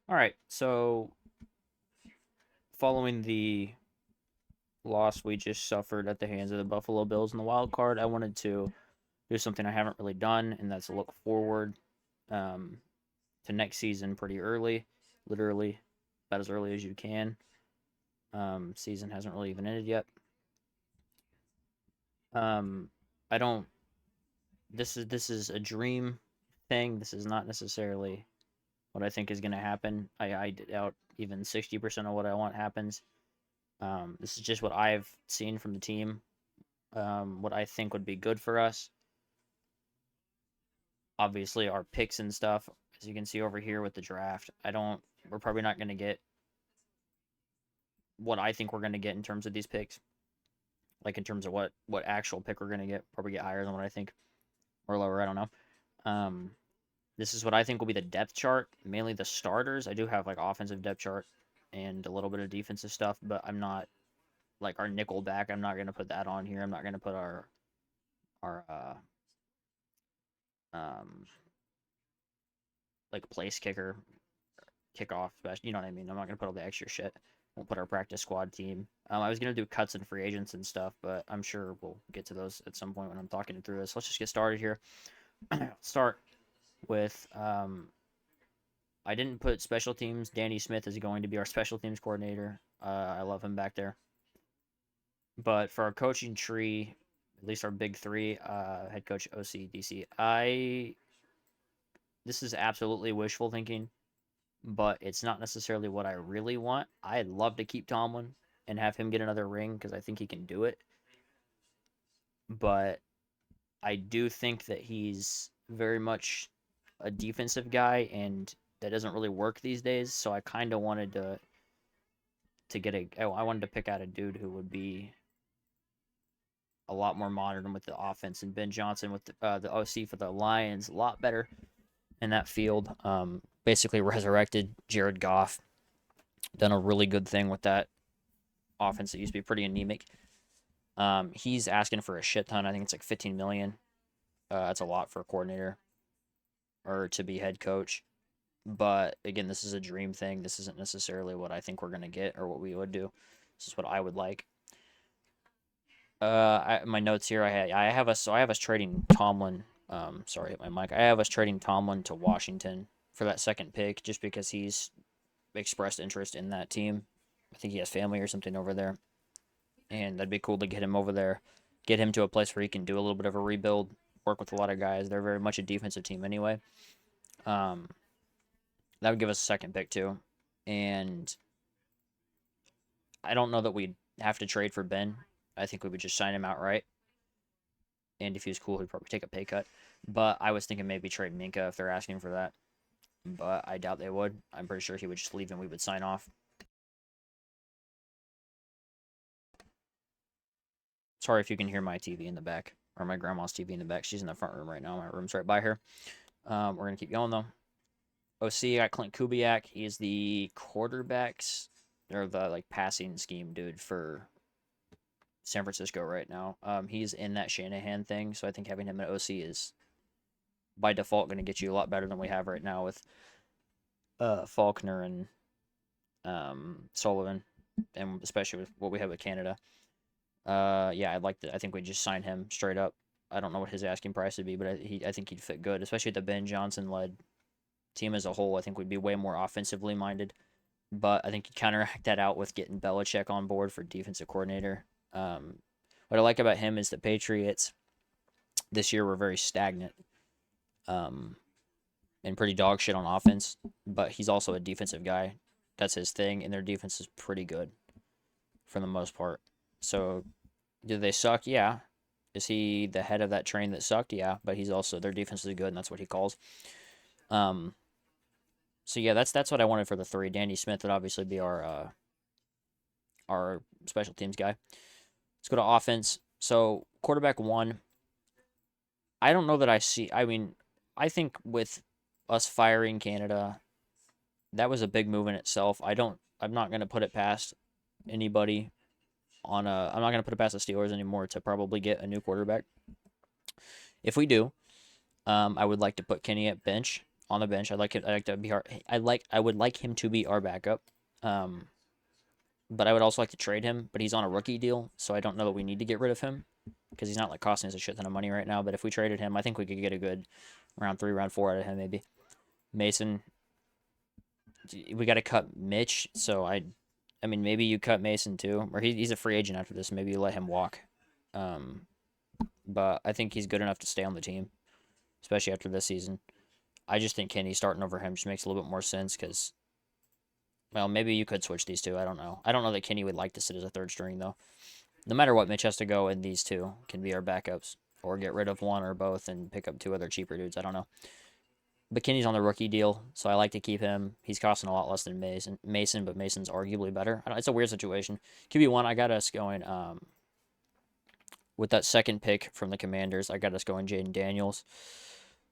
All right, so following the loss we just suffered at the hands of the Buffalo Bills in the wild card, I wanted to do something I haven't really done, and that's look forward um, to next season pretty early, literally about as early as you can. Season hasn't really even ended yet. Um, I don't. This is a dream thing. This is not necessarily what I think is going to happen. I doubt even 60% of what I want happens. This is just what I've seen from the team, what I think would be good for us. Obviously, our picks and stuff, as you can see over here with the draft, we're probably not going to get what I think we're going to get in terms of these picks. Like in terms of what actual pick we're going to get, probably get higher than what I think or lower. I don't know. Um, this is what I think will be the depth chart, mainly the starters. I do have like offensive depth chart and a little bit of defensive stuff, but I'm not like our nickel back. I'm not going to put that on here. I'm not going to put our um like place kicker, kickoff special. You know what I mean? I'm not gonna put all the extra shit. Won't put our practice squad team. I was gonna do cuts and free agents and stuff, but I'm sure we'll get to those at some point when I'm talking through this. Let's just get started here. Start with I didn't put special teams. Danny Smith is going to be our special teams coordinator. I love him back there. But for our coaching tree, at least our big three, head coach, OC, DC, this is absolutely wishful thinking, but it's not necessarily what I really want. I'd love to keep Tomlin and have him get another ring because I think he can do it. But I do think that he's very much a defensive guy, and that doesn't really work these days. So I kind of wanted to get a. I wanted to pick out a dude who would be a lot more modern with the offense, and Ben Johnson with the OC for the Lions, a lot better in that field. Basically resurrected Jared Goff, done a really good thing with that offense that used to be pretty anemic. He's asking for a shit ton. I think it's like 15 million. That's a lot for a coordinator or to be head coach. But again, this is a dream thing. This isn't necessarily what I think we're gonna get or what we would do. This is what I would like. My notes here. I have us trading Tomlin. Sorry, hit my mic. I have us trading Tomlin to Washington for that second pick, just because he's expressed interest in that team. I think he has family or something over there, and that'd be cool to get him over there, get him to a place where he can do a little bit of a rebuild, work with a lot of guys. They're very much a defensive team anyway. Um, that would give us a second pick too, and I don't know that we'd have to trade for Ben. I think we would just sign him outright, and if he was cool, he'd probably take a pay cut. But I was thinking maybe trade Minka if they're asking for that, but I doubt they would. I'm pretty sure he would just leave and we would sign off. Sorry if you can hear my TV in the back or my grandma's TV in the back. She's in the front room right now. My room's right by her. We're gonna keep going though. OC got Clint Kubiak. He is the quarterbacks or the like passing scheme dude for San Francisco right now. He's in that Shanahan thing, so I think having him at OC is by default going to get you a lot better than we have right now with Faulkner and Sullivan, and especially with what we have with Canada. Yeah, I'd like to. I think we just sign him straight up. I don't know what his asking price would be, but I think he'd fit good, especially the Ben Johnson led team as a whole. I think we'd be way more offensively minded, but I think you counteract that out with getting Belichick on board for defensive coordinator. What I like about him is the Patriots this year were very stagnant, um, and pretty dog shit on offense, but he's also a defensive guy. That's his thing, and their defense is pretty good for the most part. So, do they suck? Yeah. Is he the head of that train that sucked? Yeah, but he's also their defense is good, and that's what he calls. Um, so yeah, that's what I wanted for the three. Danny Smith would obviously be our special teams guy. Let's go to offense. So quarterback one, I don't know that I see. I mean, I think with us firing Canada, that was a big move in itself. I'm not gonna put it past anybody on a. I'm not gonna put it past the Steelers anymore to probably get a new quarterback. If we do, I would like to put Kenny at bench. on the bench. I would like him to be our backup. Um, but I would also like to trade him. But he's on a rookie deal, so I don't know that we need to get rid of him because he's not like costing us a shit ton of money right now. But if we traded him, I think we could get a good round 3, round 4 out of him maybe. Mason, we got to cut Mitch, so I mean maybe you cut Mason too, or he's a free agent after this. Maybe you let him walk. Um, but I think he's good enough to stay on the team, especially after this season. I just think Kenny starting over him just makes a little bit more sense because, well, maybe you could switch these two. I don't know. I don't know that Kenny would like to sit as a third string though. No matter what, Mitch has to go, and these two can be our backups, or get rid of one or both and pick up two other cheaper dudes. I don't know. But Kenny's on the rookie deal, so I like to keep him. He's costing a lot less than Mason, but Mason's arguably better. It's a weird situation. QB1, I got us going with that second pick from the Commanders. I got us going Jaden Daniels.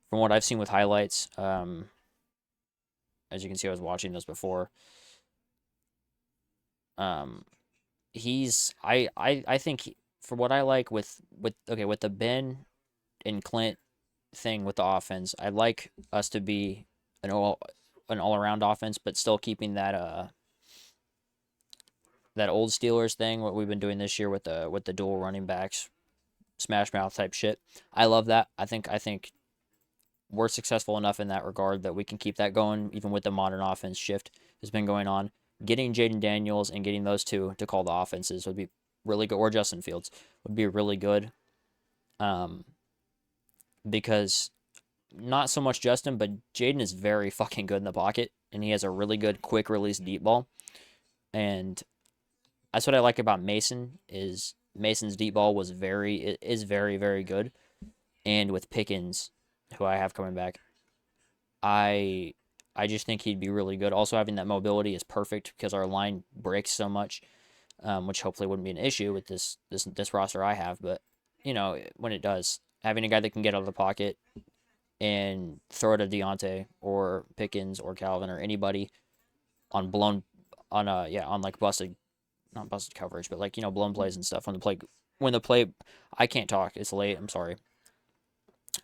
From what I've seen with highlights, as you can see, I was watching this before. I think for what I like with the Ben and Clint thing with the offense, I'd like us to be an all around offense, but still keeping that old Steelers thing, what we've been doing this year with the dual running backs, smash mouth type shit. I love that. I think we're successful enough in that regard that we can keep that going, even with the modern offense shift has been going on. Getting Jaden Daniels and getting those two to call the offenses would be really good, or Justin Fields would be really good. Because not so much Justin, but Jaden is very fucking good in the pocket, and he has a really good quick release deep ball. And that's what I like about Mason is Mason's deep ball is very very good. And with Pickens, who I have coming back, I I just think he'd be really good. Also, having that mobility is perfect because our line breaks so much, which hopefully wouldn't be an issue with this roster I have. But when it does, having a guy that can get out of the pocket and throw it to Deontay or Pickens or Calvin or anybody on blown on like busted, not busted coverage, but like blown plays and stuff when the play I can't talk. It's late. I'm sorry.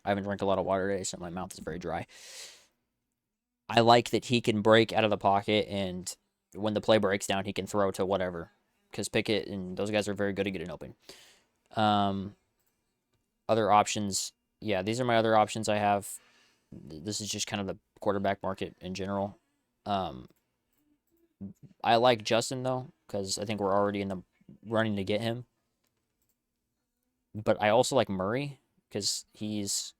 I haven't drank a lot of water today, so my mouth is very dry. I like that he can break out of the pocket, and when the play breaks down, he can throw to whatever. Because Pickett and those guys are very good at getting open. Um, Other options, yeah, these are my other options I have. This is just kind of the quarterback market in general. Um, I like Justin though, because I think we're already in the running to get him. But I also like Murray because he's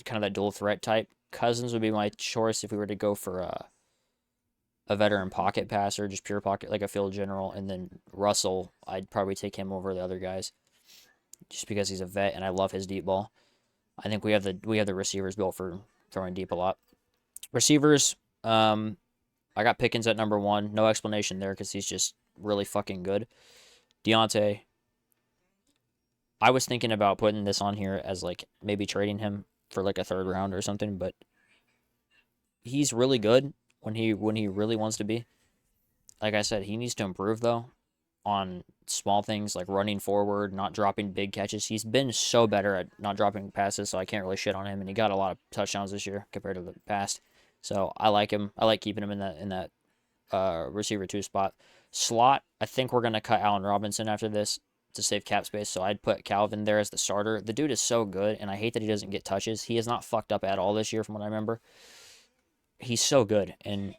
kind of that dual threat type. Cousins would be my choice if we were to go for a veteran pocket passer, just pure pocket, like a field general. And then Russell, I'd probably take him over the other guys just because he's a vet and I love his deep ball. I think we have the receivers built for throwing deep a lot. Receivers, I got Pickens at number one. No explanation there because he's just really fucking good. Deontay, I was thinking about putting this on here as like maybe trading him for like a third round or something, but he's really good when he really wants to be. Like I said, he needs to improve though on small things like running forward, not dropping big catches. He's been so better at not dropping passes, so I can't really shit on him. And he got a lot of touchdowns this year compared to the past. So I like him. I like keeping him in that receiver two spot. Slot, I think we're gonna cut Allen Robinson after this to save cap space. So I'd put Calvin there as the starter. The dude is so good, and I hate that he doesn't get touches. He has not fucked up at all this year, from what I remember. He's so good, and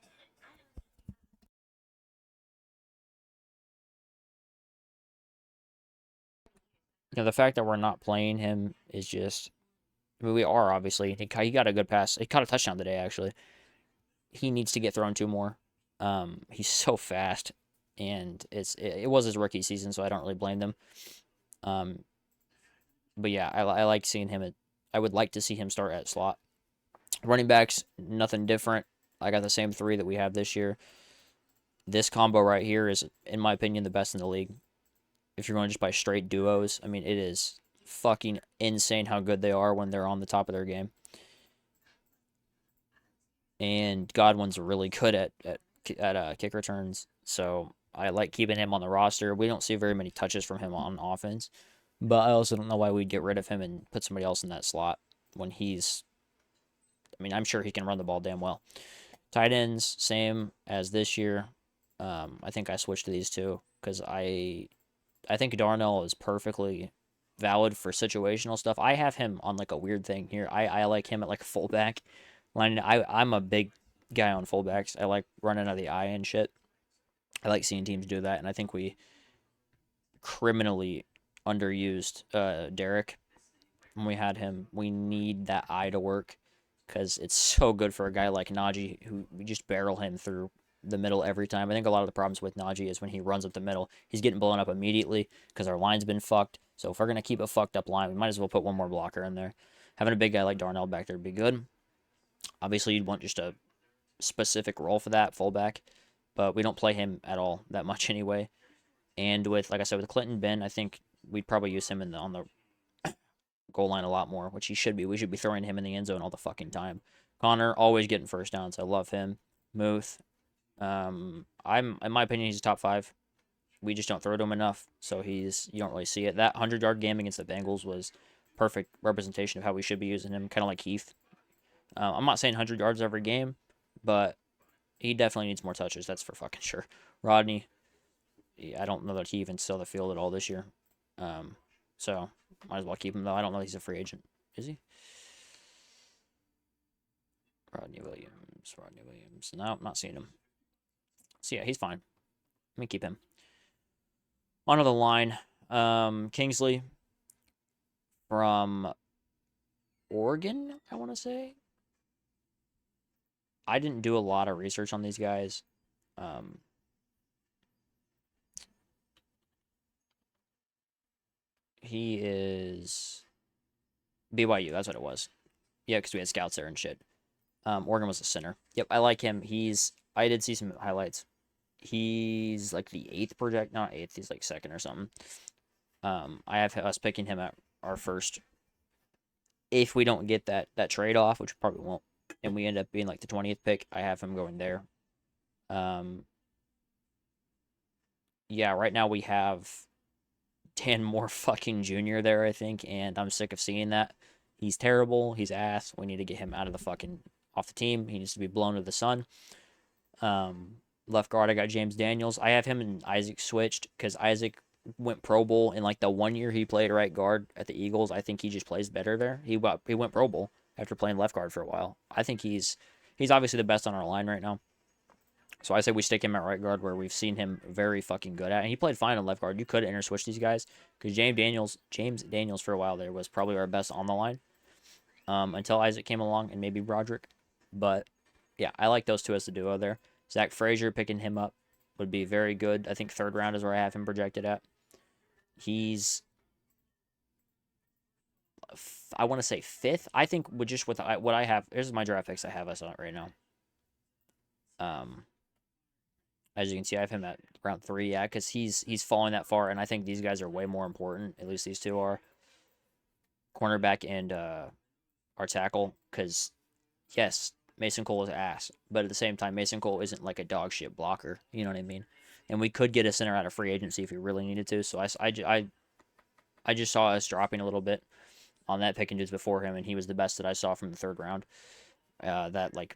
the fact that we're not playing him is just. I mean, we are obviously. He got a good pass. He caught a touchdown today, actually. He needs to get thrown to more. He's so fast, and it was his rookie season, so I don't really blame them. Um, but yeah, I like seeing him I would like to see him start at slot. Running backs, nothing different. I got the same three that we have this year. This combo right here is, in my opinion, the best in the league. If you're going just by straight duos, I mean, it is fucking insane how good they are when they're on the top of their game. And Godwin's really good at kick returns, so I like keeping him on the roster. We don't see very many touches from him on offense, but I also don't know why we'd get rid of him and put somebody else in that slot when he's I mean, I'm sure he can run the ball damn well. Tight ends, same as this year. I think I switched to these two because I think Darnell is perfectly valid for situational stuff. I have him on like a weird thing here. I like him at like fullback line. I'm a big guy on fullbacks. I like running out of the eye and shit. I like seeing teams do that, and I think we criminally underused Derek when we had him. We need that eye to work because it's so good for a guy like Najee who we just barrel him through the middle every time. I think a lot of the problems with Najee is when he runs up the middle, he's getting blown up immediately because our line's been fucked. So if we're gonna keep a fucked up line, we might as well put one more blocker in there. Having a big guy like Darnell back there would be good. Obviously, you'd want just a specific role for that fullback, but we don't play him at all that much anyway. And with, like I said, with Clinton Ben, I think we'd probably use him on the goal line a lot more, which he should be. We should be throwing him in the end zone all the fucking time. Connor always getting first downs. I love him. Muth. I'm in my opinion he's a top 5. We just don't throw to him enough, so you don't really see it. That 100-yard game against the Bengals was perfect representation of how we should be using him, kind of like Heath. I'm not saying 100 yards every game, but he definitely needs more touches. That's for fucking sure. Rodney, I don't know that he even saw the field at all this year. So might as well keep him though. I don't know if he's a free agent. Is he? Rodney Williams. Rodney Williams. No, I'm not seeing him. So yeah, he's fine. Let me keep him. On to the line. Kingsley from Oregon, I want to say. I didn't do a lot of research on these guys. He is BYU. That's what it was. Yeah, because we had scouts there and shit. Oregon was a center. Yep, I like him. I did see some highlights. He's like the 8th project, not 8th. He's like 2nd or something. I have us picking him at our first. If we don't get that trade off, which we probably won't, and we end up being like the 20th pick, I have him going there. Yeah, right now we have Dan Moore fucking Jr. there, I think, and I'm sick of seeing that. He's terrible. He's ass. We need to get him out of the fucking off the team. He needs to be blown to the sun. Left guard, I got James Daniels. I have him and Isaac switched because Isaac went Pro Bowl in like the 1 year he played right guard at the Eagles. I think he just plays better there. He went Pro Bowl after playing left guard for a while. I think he's obviously the best on our line right now. So I say we stick him at right guard where we've seen him very fucking good at. And he played fine on left guard. You could interswitch these guys because James Daniels for a while there was probably our best on the line until Isaac came along and maybe Broderick. But yeah, I like those two as the duo there. Zach Frazier, picking him up would be very good. I think 3rd round is where I have him projected at. He's, I want to say 5th. I think with what I have, here's my draft picks I have us on it right now. As you can see, I have him at round 3, yeah, because he's falling that far, and I think these guys are way more important. At least these two are. Cornerback and our tackle, because yes, Mason Cole is ass, but at the same time, Mason Cole isn't like a dog shit blocker. You know what I mean? And we could get a center out of free agency if we really needed to. So I just saw us dropping a little bit on that pick and just before him, and he was the best that I saw from the 3rd round. That like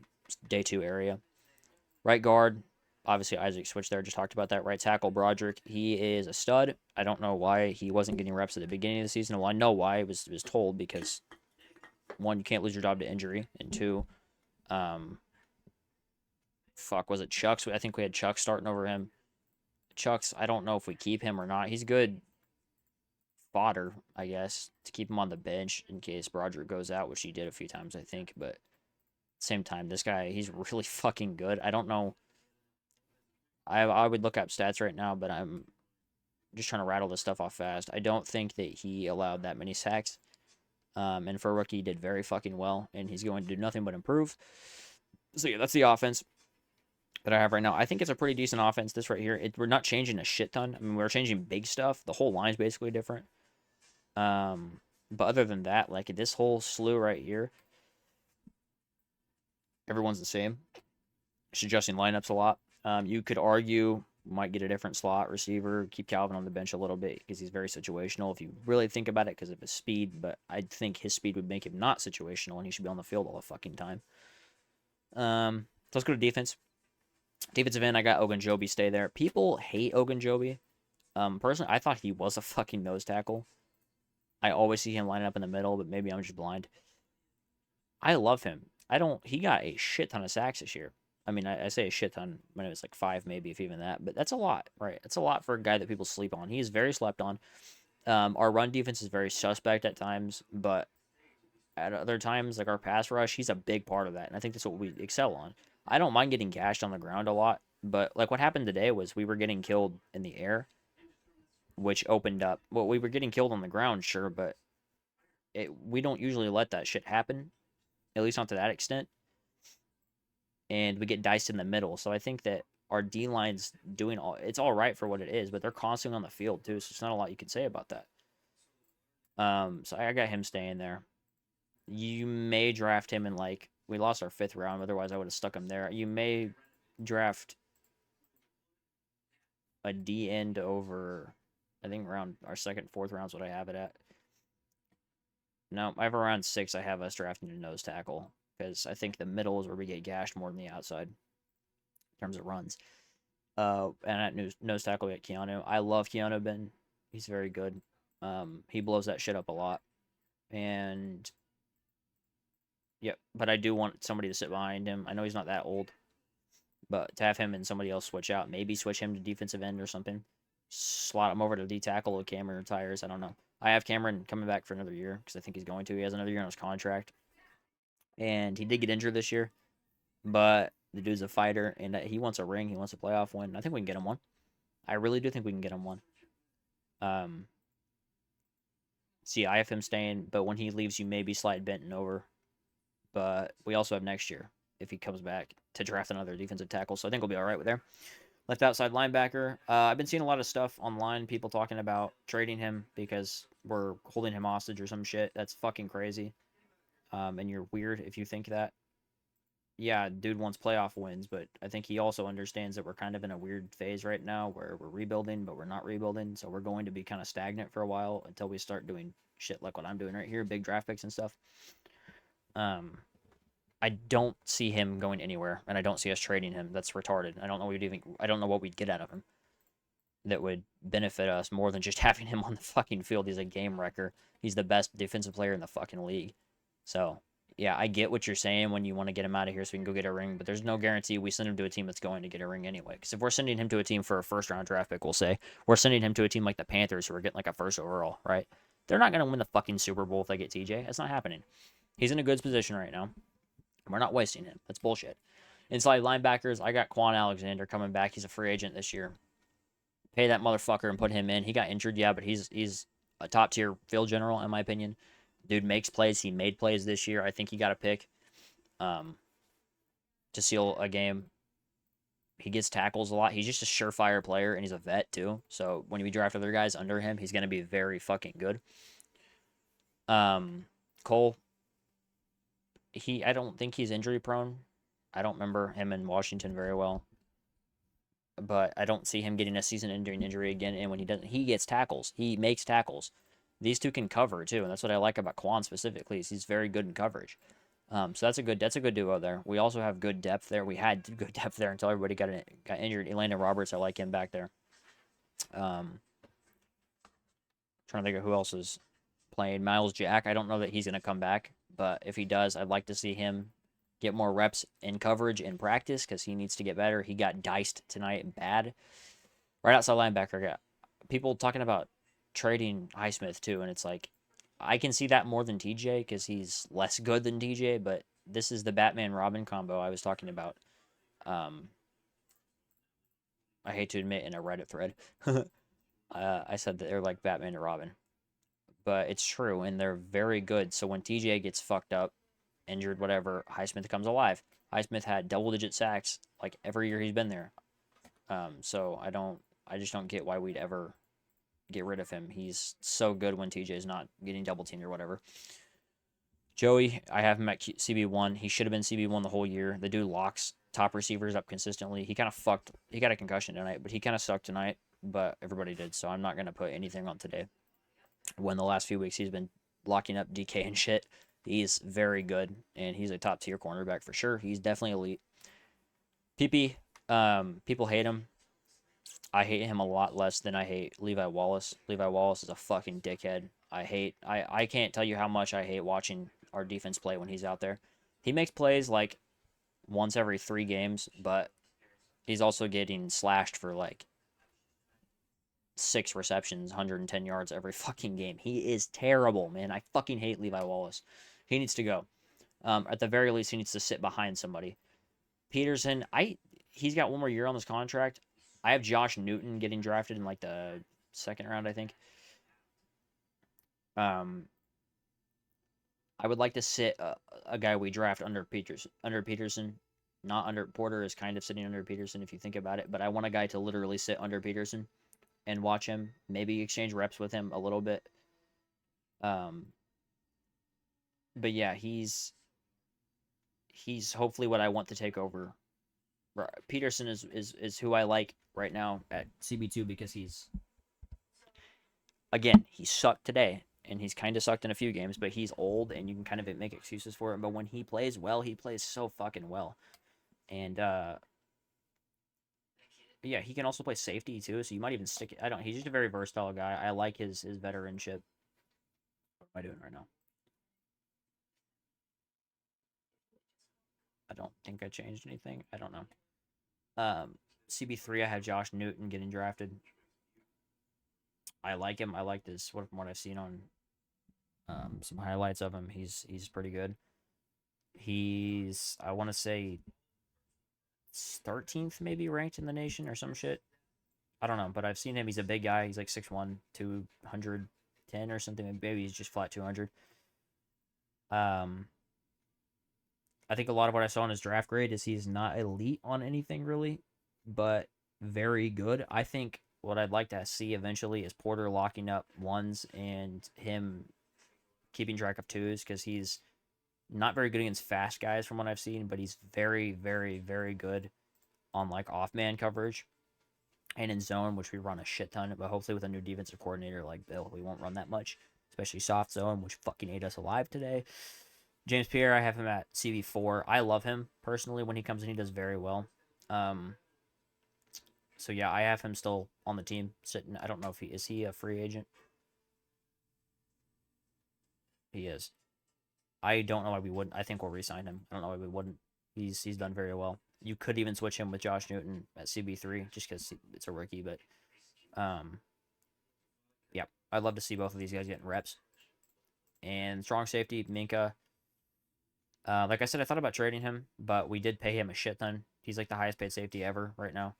day 2 area. Right guard, obviously Isaac switched there. Just talked about that. Right tackle Broderick, he is a stud. I don't know why he wasn't getting reps at the beginning of the season. Well, I know why. It was told because 1, you can't lose your job to injury, and 2, was it Chucks? I think we had Chucks starting over him. Chucks, I don't know if we keep him or not. He's good fodder, I guess, to keep him on the bench in case Broderick goes out, which he did a few times, I think. But at the same time, this guy, he's really fucking good. I don't know. I would look up stats right now, but I'm just trying to rattle this stuff off fast. I don't think that he allowed that many sacks. And for a rookie, he did very fucking well, and he's going to do nothing but improve. So yeah, that's the offense that I have right now. I think it's a pretty decent offense. This right here, we're not changing a shit ton. I mean, we're changing big stuff. The whole line's basically different. But other than that, like this whole slew right here, everyone's the same. Just adjusting lineups a lot. You could argue Might get a different slot receiver. Keep Calvin on the bench a little bit because he's very situational if you really think about it because of his speed. But I think his speed would make him not situational, and he should be on the field all the fucking time. So let's go to defense. Defensive end, I got Ogunjobi stay there. People hate Ogunjobi. Personally, I thought he was a fucking nose tackle. I always see him lining up in the middle, but maybe I'm just blind. I love him. I don't. He got a shit ton of sacks this year. I mean, I say a shit ton when it was like 5, maybe if even that, but that's a lot, right? That's a lot for a guy that people sleep on. He is very slept on. Our run defense is very suspect at times, but at other times, like our pass rush, he's a big part of that, and I think that's what we excel on. I don't mind getting gashed on the ground a lot, but like what happened today was we were getting killed in the air, which opened up. Well, we were getting killed on the ground, sure, but we don't usually let that shit happen, at least not to that extent. And we get diced in the middle. So I think that our D line's doing it's all right for what it is, but they're constantly on the field too, so it's not a lot you can say about that. So I got him staying there. You may draft him in like we lost our 5th round, otherwise I would have stuck him there. You may draft a D end over I think around our 2nd, 4th round's what I have it at. No, I have around 6. I have us drafting a nose tackle because I think the middle is where we get gashed more than the outside in terms of runs. And at nose tackle we got Keanu. I love Keanu Ben. He's very good. He blows that shit up a lot. And yep, but I do want somebody to sit behind him. I know he's not that old, but to have him and somebody else switch out, maybe switch him to defensive end or something. Slot him over to D tackle if Cameron retires. I don't know. I have Cameron coming back for another year because I think he's going to. He has another year on his contract. And he did get injured this year, but the dude's a fighter and he wants a ring. He wants a playoff win. I think we can get him one. I really do think we can get him one. See, I have him staying, but when he leaves, you may be slide Benton over. But we also have next year if he comes back to draft another defensive tackle. So I think we'll be all right with there. Left outside linebacker. I've been seeing a lot of stuff online, people talking about trading him because we're holding him hostage or some shit. That's fucking crazy. And you're weird if you think that. Yeah, dude wants playoff wins, but I think he also understands that we're kind of in a weird phase right now where we're rebuilding, but we're not rebuilding. So we're going to be kind of stagnant for a while until we start doing shit like what I'm doing right here, big draft picks and stuff. I don't see him going anywhere, and I don't see us trading him. That's retarded. I don't know what we'd get out of him that would benefit us more than just having him on the fucking field. He's a game wrecker. He's the best defensive player in the fucking league. So yeah, I get what you're saying when you want to get him out of here so we can go get a ring, but there's no guarantee we send him to a team that's going to get a ring anyway. Because if we're sending him to a team for a 1st-round draft pick, we'll say we're sending him to a team like the Panthers who are getting like a 1st overall, right? They're not going to win the fucking Super Bowl if they get TJ. That's not happening. He's in a good position right now. We're not wasting him. That's bullshit. Inside linebackers, I got Quan Alexander coming back. He's a free agent this year. Pay that motherfucker and put him in. He got injured, yeah, but he's a top tier field general in my opinion. Dude makes plays. He made plays this year. I think he got a pick to seal a game. He gets tackles a lot. He's just a surefire player, and he's a vet too. So when we draft other guys under him, he's gonna be very fucking good. Cole, I don't think he's injury prone. I don't remember him in Washington very well, but I don't see him getting a season-ending injury again. And when he doesn't, he gets tackles. He makes tackles. These two can cover too, and that's what I like about Quan specifically. Is he's very good in coverage. So that's a good duo there. We also have good depth there. We had good depth there until everybody got injured. Elena Roberts, I like him back there. Trying to think of who else is playing. Miles Jack, I don't know that he's going to come back, but if he does, I'd like to see him get more reps in coverage in practice because he needs to get better. He got diced tonight bad. Right outside linebacker, I got people talking about trading Highsmith too, and it's like I can see that more than TJ because he's less good than TJ, but this is the Batman Robin combo I was talking about. I hate to admit in a Reddit thread, I said that they're like Batman and Robin, but it's true, and they're very good. So when TJ gets fucked up, injured, whatever, Highsmith comes alive. Highsmith had double-digit sacks like every year he's been there. So I just don't get why we'd ever get rid of him. He's so good when TJ's not getting double teamed or whatever. Joey, I have him at CB1. He should have been CB1 the whole year. The dude locks top receivers up consistently. He kind of fucked. He got a concussion tonight, but he kind of sucked tonight. But everybody did, so I'm not gonna put anything on today. When the last few weeks he's been locking up DK and shit. He's very good, and he's a top tier cornerback for sure. He's definitely elite. PP, people hate him. I hate him a lot less than I hate Levi Wallace. Levi Wallace is a fucking dickhead. I can't tell you how much I hate watching our defense play when he's out there. He makes plays like once every 3 games, but he's also getting slashed for like 6 receptions, 110 yards every fucking game. He is terrible, man. I fucking hate Levi Wallace. He needs to go. At the very least, he needs to sit behind somebody. Peterson, he's got 1 more year on this contract. I have Josh Newton getting drafted in like the 2nd round, I think. Um, I would like to sit a guy we draft under Peterson. Not under Porter is kind of sitting under Peterson if you think about it, but I want a guy to literally sit under Peterson and watch him, maybe exchange reps with him a little bit. Um, but yeah, he's hopefully what I want to take over. Peterson is who I like right now at CB2 because he sucked today and he's kind of sucked in a few games, but he's old and you can kind of make excuses for him. But when he plays well, he plays so fucking well. And yeah, he can also play safety too, so you might even stick it. He's just a very versatile guy. I like his veteranship. What am I doing right now? I don't think I changed anything. I don't know. CB3, I have Josh Newton getting drafted. I like him. I like this. From what I've seen on some highlights of him, he's pretty good. He's, I want to say, 13th maybe ranked in the nation or some shit. I don't know, but I've seen him. He's a big guy. He's like 6'1", 210 or something. Maybe he's just flat 200. I think a lot of what I saw in his draft grade is he's not elite on anything really, but very good. I think what I'd like to see eventually is Porter locking up 1s and him keeping track of 2s because he's not very good against fast guys from what I've seen, but he's very, very, very good on like off-man coverage and in zone, which we run a shit ton. But hopefully with a new defensive coordinator like Bill, we won't run that much, especially soft zone, which fucking ate us alive today. James Pierre, I have him at CB4. I love him personally. When he comes in, he does very well. So yeah, I have him still on the team sitting. I don't know if he a free agent. He is. I don't know why we wouldn't. I think we'll re-sign him. I don't know why we wouldn't. He's done very well. You could even switch him with Josh Newton at CB3 just because it's a rookie. But yeah, I'd love to see both of these guys getting reps. And strong safety, Minka. Like I said, I thought about trading him, but we did pay him a shit ton. He's like the highest paid safety ever right now.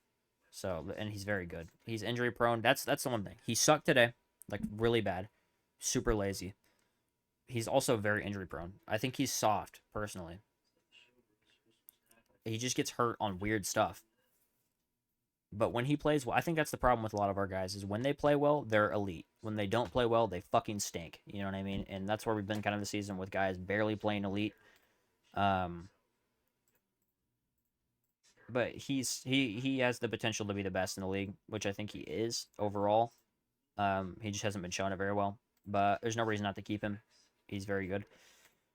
So, and he's very good. He's injury prone. That's the one thing. He sucked today, like really bad. Super lazy. He's also very injury prone. I think he's soft, personally. He just gets hurt on weird stuff. But when he plays well, I think that's the problem with a lot of our guys is when they play well, they're elite. When they don't play well, they fucking stink. You know what I mean? And that's where we've been kind of the season with guys barely playing elite. But he has the potential to be the best in the league, which I think he is overall. He just hasn't been showing it very well. But there's no reason not to keep him. He's very good.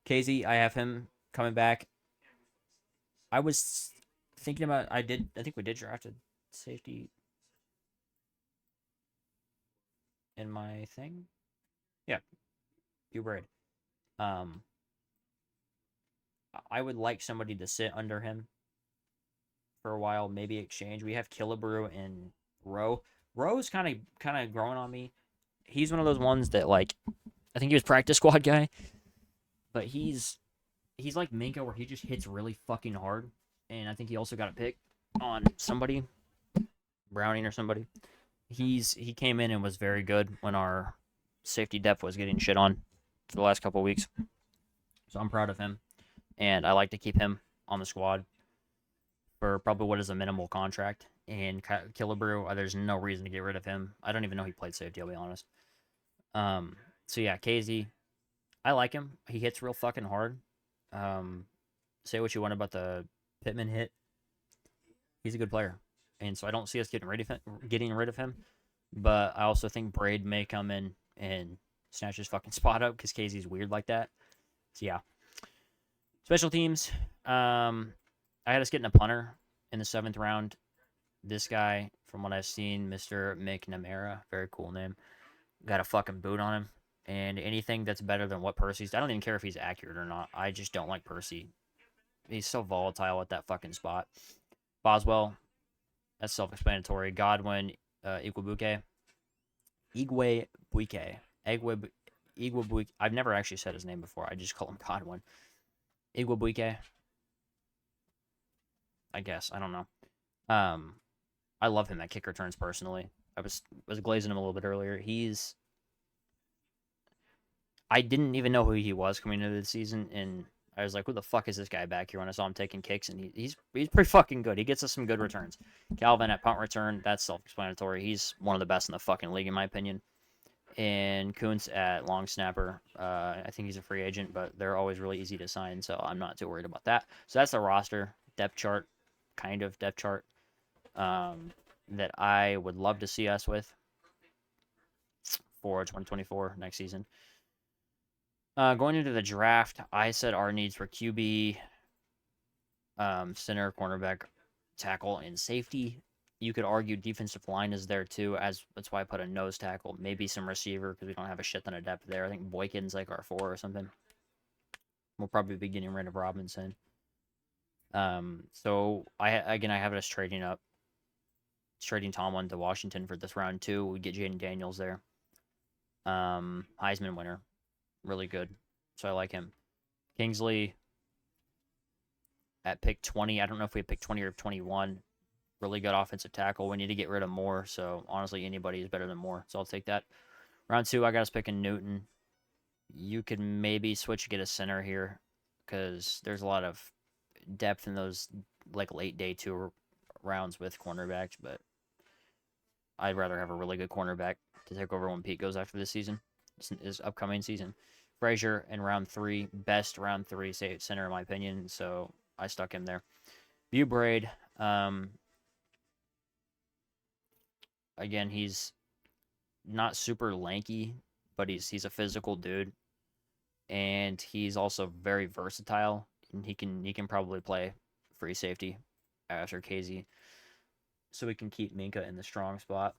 KZ, I have him coming back. I was thinking about I think we did draft a safety in my thing. Yeah. You right. I would like somebody to sit under him for a while, maybe exchange. We have Killebrew and Rowe. Rowe's kind of growing on me. He's one of those ones that like I think he was practice squad guy, but he's like Minka where he just hits really fucking hard. And I think he also got a pick on somebody, Browning or somebody. He came in and was very good when our safety depth was getting shit on for the last couple of weeks. So I'm proud of him, and I like to keep him on the squad for probably what is a minimal contract. And Killebrew, there's no reason to get rid of him. I don't even know he played safety, I'll be honest. So yeah, KZ, I like him. He hits real fucking hard. Say what you want about the Pittman hit. He's a good player, and so I don't see us getting rid of him. But I also think Braid may come in and snatch his fucking spot up because Casey's weird like that. So yeah, special teams. I had us getting a punter in the 7th round. This guy, from what I've seen, Mr. McNamara, very cool name, got a fucking boot on him. And anything that's better than what Percy's, I don't even care if he's accurate or not. I just don't like Percy. He's so volatile at that fucking spot. Boswell, that's self-explanatory. Godwin, Igwebuike. Igwebuike. Igwebuike. I've never actually said his name before. I just call him Godwin. Igwebuike. I guess. I don't know. I love him at kick returns personally. I was glazing him a little bit earlier. I didn't even know who he was coming into the season, and I was like, "Who the fuck is this guy back here?" When I saw him taking kicks, and he's pretty fucking good. He gets us some good returns. Calvin at punt return, that's self-explanatory. He's one of the best in the fucking league in my opinion. And Kuntz at long snapper. I think he's a free agent, but they're always really easy to sign, so I'm not too worried about that. So that's the roster depth chart, kind of depth chart, that I would love to see us with for 2024 next season. Going into the draft, I said our needs were QB, center, cornerback, tackle, and safety. You could argue defensive line is there too, as that's why I put a nose tackle, maybe some receiver because we don't have a shit ton of depth there. I think Boykin's like our 4 or something. We'll probably be getting rid of Robinson. So I have us trading up, trading Tomlin to Washington for this round 2. We get Jaden Daniels there. Heisman winner, really good. So I like him. Kingsley at pick 20. I don't know if we have pick 20 or 21. Really good offensive tackle. We need to get rid of Moore. So honestly, anybody is better than Moore. So I'll take that. Round 2, I got us picking Newton. You could maybe switch and get a center here because there's a lot of depth in those like late day 2 rounds with cornerbacks, but I'd rather have a really good cornerback to take over when Pete goes after this season, this upcoming season. Frazier in round 3, best round 3 center in my opinion, so I stuck him there. View Braid, again, he's not super lanky, but he's a physical dude, and he's also very versatile. And he can probably play free safety after KZ, so we can keep Minka in the strong spot.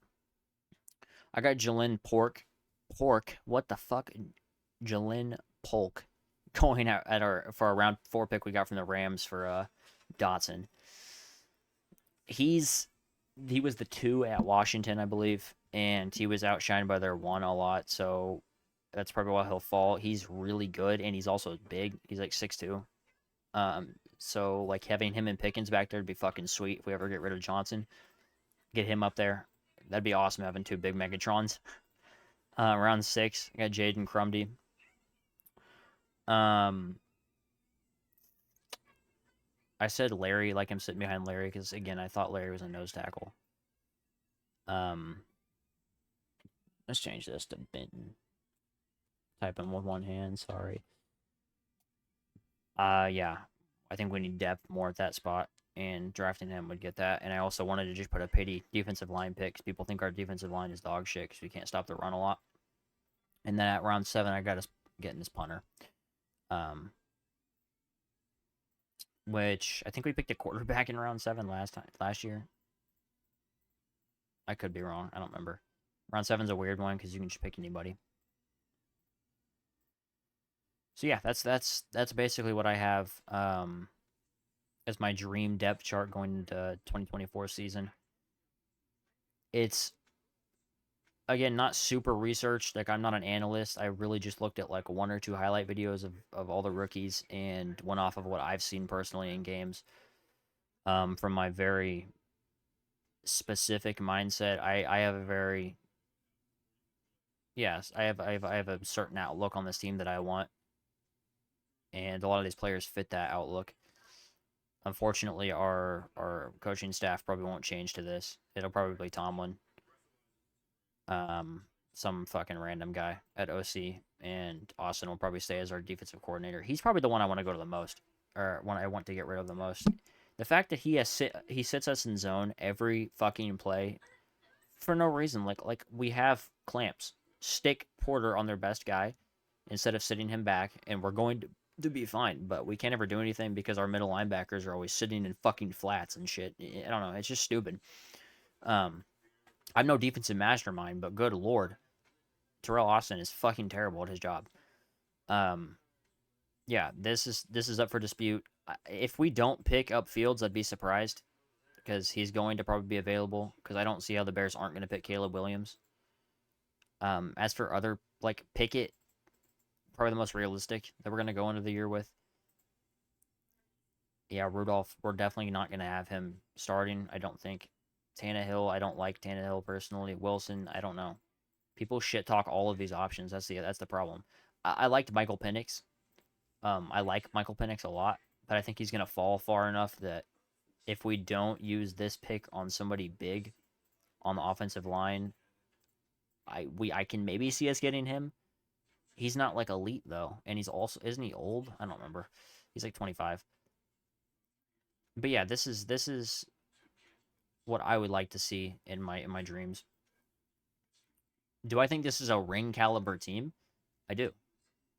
I got Jalen Pork. What the fuck? Jalen Polk going out for our round 4 pick we got from the Rams for Dotson. He was the 2 at Washington, I believe, and he was outshined by their 1 a lot, so that's probably why he'll fall. He's really good, and he's also big. He's like 6'2". So like having him and Pickens back there would be fucking sweet if we ever get rid of Johnson. Get him up there. That'd be awesome having 2 big Megatrons. Round 6, I got Jaden Crumdy. I said Larry, like I'm sitting behind Larry, because again, I thought Larry was a nose tackle. Let's change this to Benton. Type in with one hand, sorry. Yeah. I think we need depth more at that spot, and drafting him would get that. And I also wanted to just put a pity defensive line pick, because people think our defensive line is dog shit, because we can't stop the run a lot. And then at round 7, I got us getting this punter. Which I think we picked a quarterback in round 7 last year. I could be wrong. I don't remember. Round 7's a weird one because you can just pick anybody. So yeah, that's basically what I have as my dream depth chart going into 2024 season. It's again not super researched. Like I'm not an analyst. I really just looked at like 1 or 2 highlight videos of all the rookies and went off of what I've seen personally in games. From my very specific mindset, I have a very yes, I have a certain outlook on this team that I want. And a lot of these players fit that outlook. Unfortunately, our coaching staff probably won't change to this. It'll probably be Tomlin, some fucking random guy at OC, and Austin will probably stay as our defensive coordinator. He's probably the one I want to go to the most, or one I want to get rid of the most. The fact that he sits us in zone every fucking play for no reason. Like we have clamps. Stick Porter on their best guy instead of sitting him back, and we're going to be fine. But we can't ever do anything because our middle linebackers are always sitting in fucking flats and shit. I don't know. It's just stupid. Um, I'm no defensive mastermind, but good lord, Terrell Austin is fucking terrible at his job. Um, yeah, this is up for dispute. If we don't pick up Fields, I'd be surprised because he's going to probably be available. Because I don't see how the Bears aren't going to pick Caleb Williams. As for other like Pickett, probably the most realistic that we're going to go into the year with. Yeah, Rudolph, we're definitely not going to have him starting. I don't think. Tannehill, I don't like Tannehill personally. Wilson, I don't know. People shit talk all of these options. That's the problem. I liked Michael Penix. I like Michael Penix a lot, but I think he's going to fall far enough that if we don't use this pick on somebody big on the offensive line, I can maybe see us getting him. He's not like elite though, and he's also isn't he old? I don't remember. He's like 25. But yeah, this is what I would like to see in my dreams. Do I think this is a ring caliber team? I do.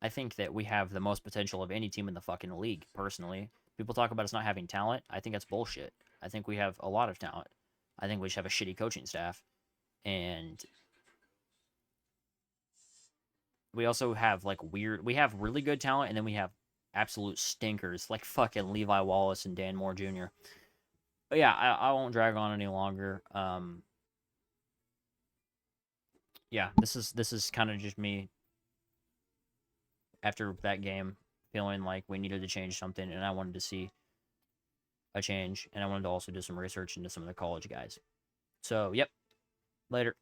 I think that we have the most potential of any team in the fucking league, personally. People talk about us not having talent. I think that's bullshit. I think we have a lot of talent. I think we just have a shitty coaching staff. And we also have we have really good talent, and then we have absolute stinkers like fucking Levi Wallace and Dan Moore Jr. But yeah, I won't drag on any longer. Yeah, this is kind of just me after that game feeling like we needed to change something, and I wanted to see a change, and I wanted to also do some research into some of the college guys. So, yep, later.